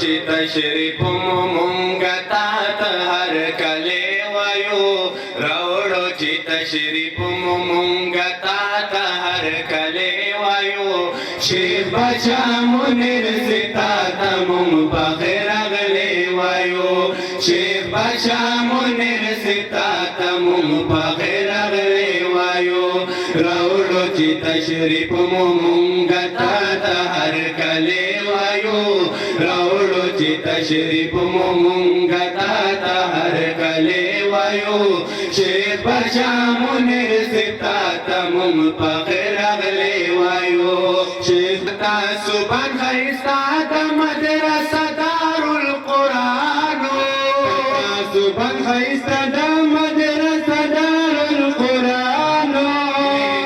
چې تشریف مو مونږ ته هر کله وایو راوړو چې تشریف مو مونږ ته هر کله وایو شیخ بچا منیر ستا ته مونږ بغیر راغلی وایو شیخ بچا منیر ستا ته مونږ بغیر راغلی وایو راوړو چې تشریف مو مونږ ته هر کله وایو راوړو چې تشریف مو مونږ ته هر کله وایو شیخ بچا منیر ستا ته مونږ بغیر راغلی وایو شیخ تاسو باندې ښایسته د مدرسه دارالقرآن تاسو باندې ښایسته د مدرسه دارالقرآن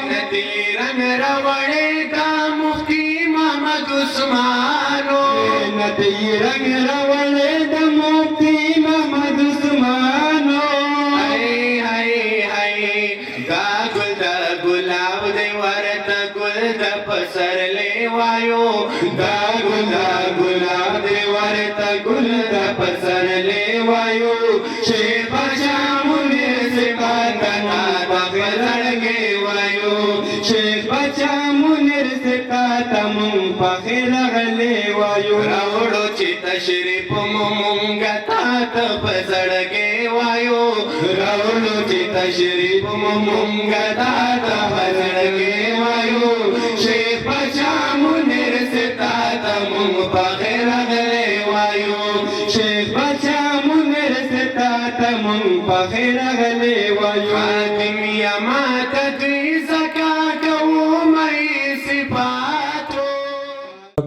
نتی رنګ راوړی د مفتي محمد عثمان نتی رنګ راوړی د مفتي محمد عثمان دا ګل د ګلاب دی ورته ګل د پسرلی وایو دا ګل د ګلاب دی ورته ګل د پسرلی وایو شیخ بچا منیر ستا ته بغیر لړګی وایو شیخ بچا منیر ستا ته مونږ بغیر لړګی وایو راوړو چې تشریف مو مونږ ته په زړګی وایو راوړو چې تشریف مو مونږ ته په زړګی وایو شیخ بچا منیر ستا ته مونږ بغیر لړګی وایو شیخ بچا منیر ستا ته مونږ بغیر لړګی وایو حاکم یا ما تدری زکا کوو مې صفاتو.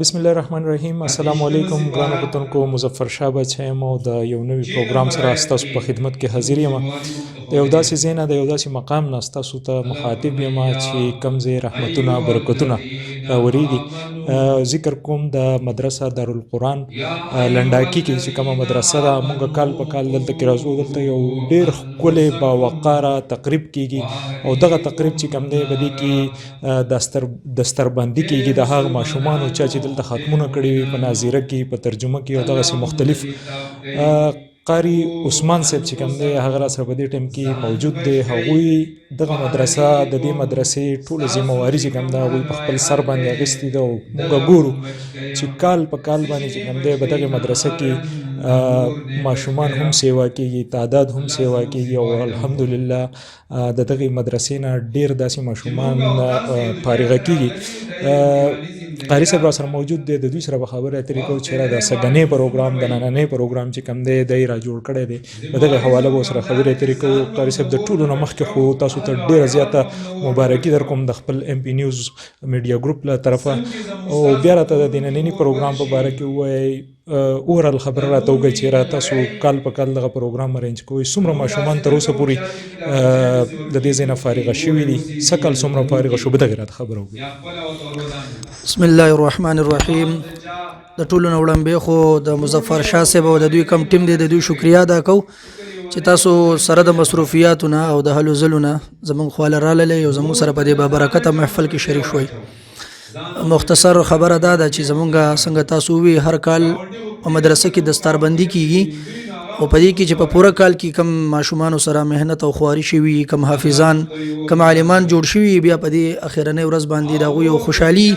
بسم الله الرحمن الرحیم. السلام علیکم ګرانو کتونکو، مظفر شاه بچی یم او د یو نوي پروګرام سره ستاسو په خدمت کې حاضر یم. د یو داسې ځای نه د یو داسې مقام نه ستاسو ته مخاطب یم چې کوم ځای رحمتونه برکتونه راورېږي. ذکر کوم د مدرسه دارالقرآن لنډاکي کې چې کومه مدرسه ده. موږ کال په کال دلته کې راځو. دلته یو ډېر ښکلی باوقاره تقریب کېږي او دغه تقریب چې کوم دی په دې کې دستربندي کېږي د هغه ماشومانو چې دلته ختمونه کړي وي په ناظره کې، په ترجمه کې او دغسې مختلف. قاری عثمان صاحب چې کوم دی هغه راسره په دې ټایم کې موجود دی. هغوی دغه مدرسه د دې مدرسې ټوله ذمهواري چې کوم ده هغوی په خپل سر باندې اخیستې ده او موږ ګورو چې کال په کال باندې چې کوم دی په دغې مدرسه کې ماشومان هم سیوا کېږي، تعداد هم سیوا کېږي او الحمدلله د دغې مدرسې نه ډېر داسې ماشومان فارغه کېږي. قاري صاحب راسره موجود دی، د دوی سره به خبرې اترې کوو چې د سږنی پروګرام د نننی پروګرام چې کوم دی دی را جوړ کړی دی په دغې حواله به ورسره خبرې اترې کوو. قاري صاحب د ټولو نه مخکې خو تاسو ته ډېره زیاته مبارکي در کوم د خپل ایم پی نیوز میډیا ګروپ له طرفه او بیا راته د دې ننني پروګرام په باره کې ووایئ اورال خبره راته وکړئ چې را تاسو کال په کال دغه پروګرام ارینج کوئ. څومره ماشومان تر اوسه پورې د دې ځای نه فارغه شوي دي؟ څه کال څومره فارغه شو؟ به دغې راته خبره وکړئ. بسم الله الرحمن الرحیم. د ټولو نه وړاندې خو د مظفر شاه صاحب او د دوی کم ټیم دی د دوی شکریا ادا کوو چې تاسو سره د مصروفیاتو نه او د هلو ځلو نه زموږ خواله راغلئ او زموږ سره په دې بابرکته محفل کې شریک شوئ. مختصر خبره دا ده چې زمونږ څنګه تاسو وی هر کال په مدرسه کې دستاربندي کیږي او په دې کې چې په پوره کال کې کم ماشومان سره مهنت او خواري شوي، کم حافظان، کم عالمان جوړ شوي، بیا په دې اخیرنۍ ورځ باندې دا یو خوشحالي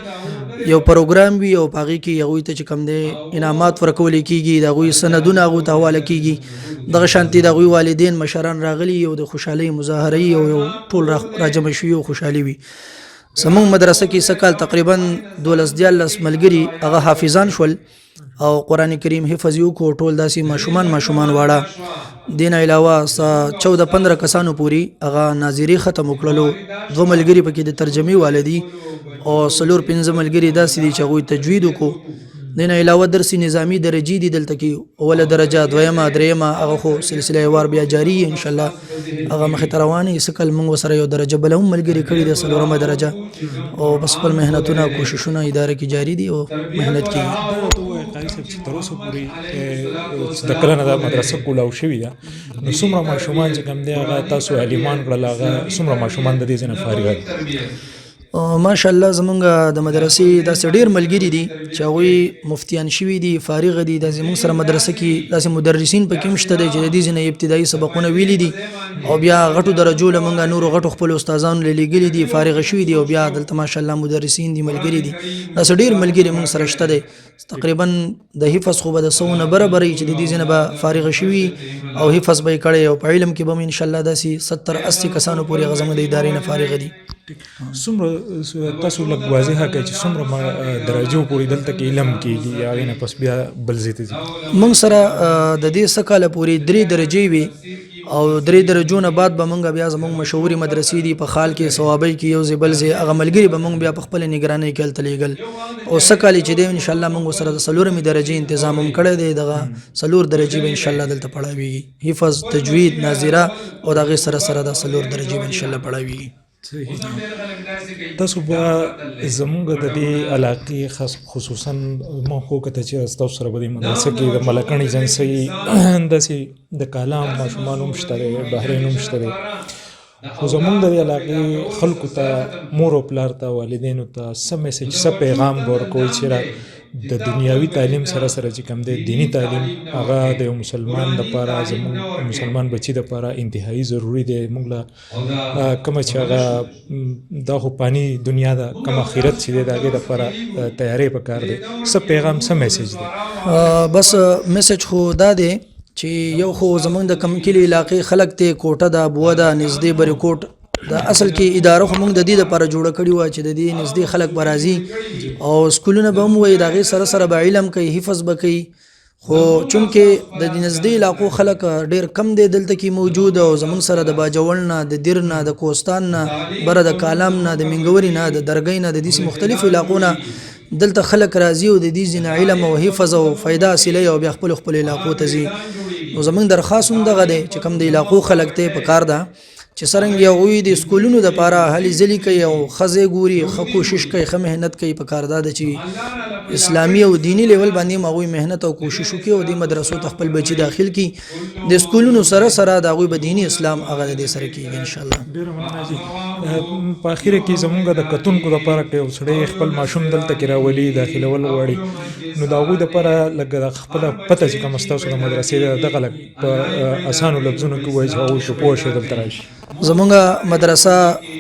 یو پروګرام وي او پاغي کې یو ته چې کم دی انعامات ورکول کیږي، دا غوي سندونه غو ته حواله کیږي. دغه شانتي دا غوي والدین مشران راغلي او د خوشحالي مظاهره او ټول راجم شوي او خوشحالي وي. زموږ مدرسه کې سکال تقریبا 12 ملګري هغه حافظان شول او قران کریم حفظ یو کو ټول داسي ماشومان واړه. دین علاوه 14-15 کسانو پوری هغه ناظری ختم وکړلو. 2 ملګري پکې د ترجمه والدي او 4-5 ملګري داسې دي چې غوي تجوید وکړو. دین علاوه درسي نظامی درجی دي دلته کې اوله درجه، دویمه، دریمه، هغه خو سلسله وار بیا جاری ان شاء الله هغه مخ ته روانه. سکل موږ سره یو درجه بلهم ملګری کړی د 4مه درجه او بس خپل مهنتونه کوششونه اداره کې جاری دي او مهنت کوي. قاری صاحب چې تر اوسه پورې د کله نه د مدرسه کولاو شوي ده، نو څومره ماشومان چې کوم دی هغه تاسو علیمان کړل، هغه څومره ماشومان د دې ځای نه فارغ دي؟ ماشاءالله زمونږ د مدرسې داسې ډېر ملګري دي چې هغوی مفتیان شوي دي، فارغ دي. دا زمونږ سره مدرسه کې داسې مدرسین پکې هم شته دی چې د دې ځینې ابتدایي سبقونه ویلي دي او بیا غټو درجو له مونږ نورو غټو خپلو استادانو له لیږلي دي، فارغ شوي دي او بیا دلته ماشاءالله مدرسین دي، ملګري دي. داسې ډېر ملګري مونږ سره شته دی. تقریبا د حفظ خو به د 100 نه برابرې چې د دې ځینې به فارغ شوي او حفظ به یې کړی او په علم کې به هم انشاءالله داسې 70-80 کسانو پورې هغه زموږ د ادارې نه فارغ دي. څومره تاسو لږ واضحه کړئ چې څومره درجو پورې دلته کې علم کېږي، هغې نه پس بیا بل ځای ته ځي؟ موږ سره د دې څه کاله پورې 3 درجې وي او 3 درجو نه بعد به موږ بیا زموږ مشهوري مدرسې دي په خال کې، صوابۍ کې، یو ځای بل ځای، هغه ملګري به موږ بیا په خپله نګرانۍ کې هلته لېږل. او څه کالې چې دی انشاءالله موږ ورسره د 4مې درجې انتظام هم کړی دی. دغه 4 درجې به انشاءالله دلته پړاویږي، حفظ، تجوید، ناظره او د هغې سره سره دا 4 درجې به انشاءالله پړاویږي. تاسو به زمونږ د دې علاقې خصوصا ما خو کته چې تاسو سره به د مدرسه کې د ملکڼ ایجنسۍ داسې د کالام ماشومان هم شته دی، بحرین هم شته دی، خو زمونږ د دې علاقې خلکو ته، مور او پلار ته، والدینو ته څه میسج، څه پیغام به ورکوئ چې د دنیاوي تعلیم سره سره چې کوم دی دینی تعلیم هغه د یو مسلمان دپاره، زموږ مسلمان بچي دپاره انتهایی ضروري دی. موږ له کومه چې هغه دا خو پانی دنیا ده، کوم آخرت چې دی د هغې دپاره تیاری پکار دی. څه پیغام، څه میسج دی؟ بس میسج خو دا دی چې یو خو زمونږ د کم کلي علاقې خلک ته کوټه ده، بوه ده، نږدې بریکوټ دا اصل کې اداره خو موږ د دې لپاره جوړه کړې وه چې د دې نږدې خلک به راځي او سکولونه به هم وایي، د هغې سره سره به علم کوي، حفظ به کوي. خو چونکې د دې نږدې علاقو خلک ډېر کم دی دلته کې موجود او زمونږ سره د باجوړ نه، د دیر نه، د کوهستان نه، بره د کالام نه، د منګوري نه، د درګۍ نه، د دې مختلفو علاقو نه دلته خلک راځي او د دې ځینې علم او حفظ او فایده حاصلوي او بیا خپل علاقو ته ځي. نو زمونږ درخواست هم دغه دی چې کوم د علاقو خلک ته پکار ده چې څرنګه هغوی د سکولونو دپاره هلې ځلې کوي او ښځې ګوري، ښه کوشش کوي، ښه محنت کوي. پکار دا ده چې اسلامي او دینی لیول باندې هم هغوی محنت او کوشش وکړي او د مدرسو ته خپل بچي داخل کړي. د سکولونو سره سره د هغوی به دیني اسلام هغه د دې سره کېږي انشاءالله. ډېره مننه جي. په اخره کې زمونږ د کتونکو دپاره که یو سړی خپل ماشوم دلته کې راولي، داخلول غواړي، نو د هغوی دپاره لږ خپله پته چې کومه ستاسو د مدرسې ده دغه لږ په اسانو لفظونو کې ووایي چې هغوی ښه پوه شي دلته راشي. زمونږ مدرسه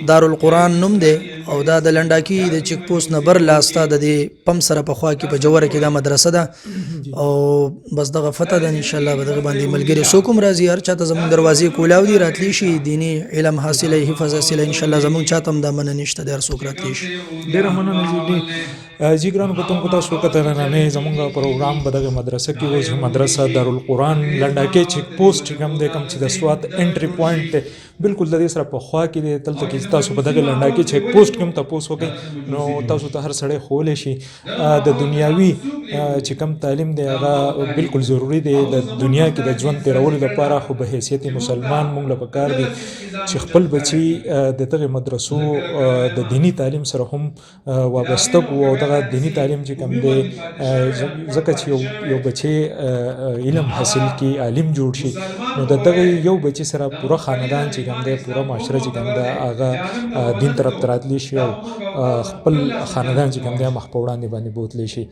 دارالقرآن نوم دی او دا د لنډاکي د چیک پوسټ نه بر لاسته د دې پم سره په خوا کې په جوره کې دا مدرسه ده او بس دغه فتح ده انشاءالله به دغه باندې ملګري څوک هم راځي، هر چاته زمونږ دروازې کولاو دي، راتلی شي، دیني علم حاصله، حفظ حاصله، انشاءالله زمونږ چاته هم دا منع نشته دی، هر څوک راتلی شي. ډېره مننه جی ګرانو کتونکو، تاسو کته نننۍ زمونږ پروګرام به دغه مدرسه کې و چې مدرسه دارالقرآن لنډاکۍ چیک پوسټ چې کوم دی، کوم چې د سوات انټري پوینټ دی، بالکل د دې سره په خوا کې دی. دلته کې تاسو په دغه لنډاکۍ چیک پوسټ کې هم تپوس وکړئ نو تاسو ته هر سړی ښوولی شي. د دنیاوي چې کوم تعلیم دی هغه بالکل ضروري دی د دنیا کې د ژوند تېرولو لپاره، خو به حیثیت مسلمان موږ له پکار دی چې خپل بچي د دغې مدرسو د دیني تعلیم سره هم وابسته کړو او دغه دینی تعلیم چې کوم دی ځکه چې یو بچی علم حاصل کړي، عالم جوړ شي، نو د دغه یو بچی سره پوره خاندان چې کوم دی، پوره معاشره چې کوم دی هغه دین طرف ته راتلی شي او خپل خاندان چې کوم دی مخ په وړاندې باندې بوتلی شي.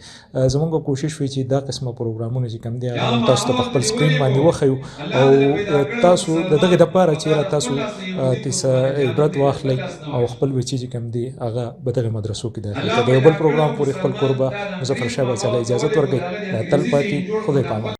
زمونږ کوشش وي چې دا قسمه پروګرامونه چې کوم دی هغه تاسو ته په خپل سکرین باندې وښیو او تاسو د دغې دپاره چې تاسو څه عبرت واخلئ او خپل بچي چې کوم دی هغه به دغې مدرسو کې داخل کړئ. د یو بل پروګرام پورې خپل کوربه مظفر شاه باچا له اجازت ورکړئ. تل پاتې، خدای پامان.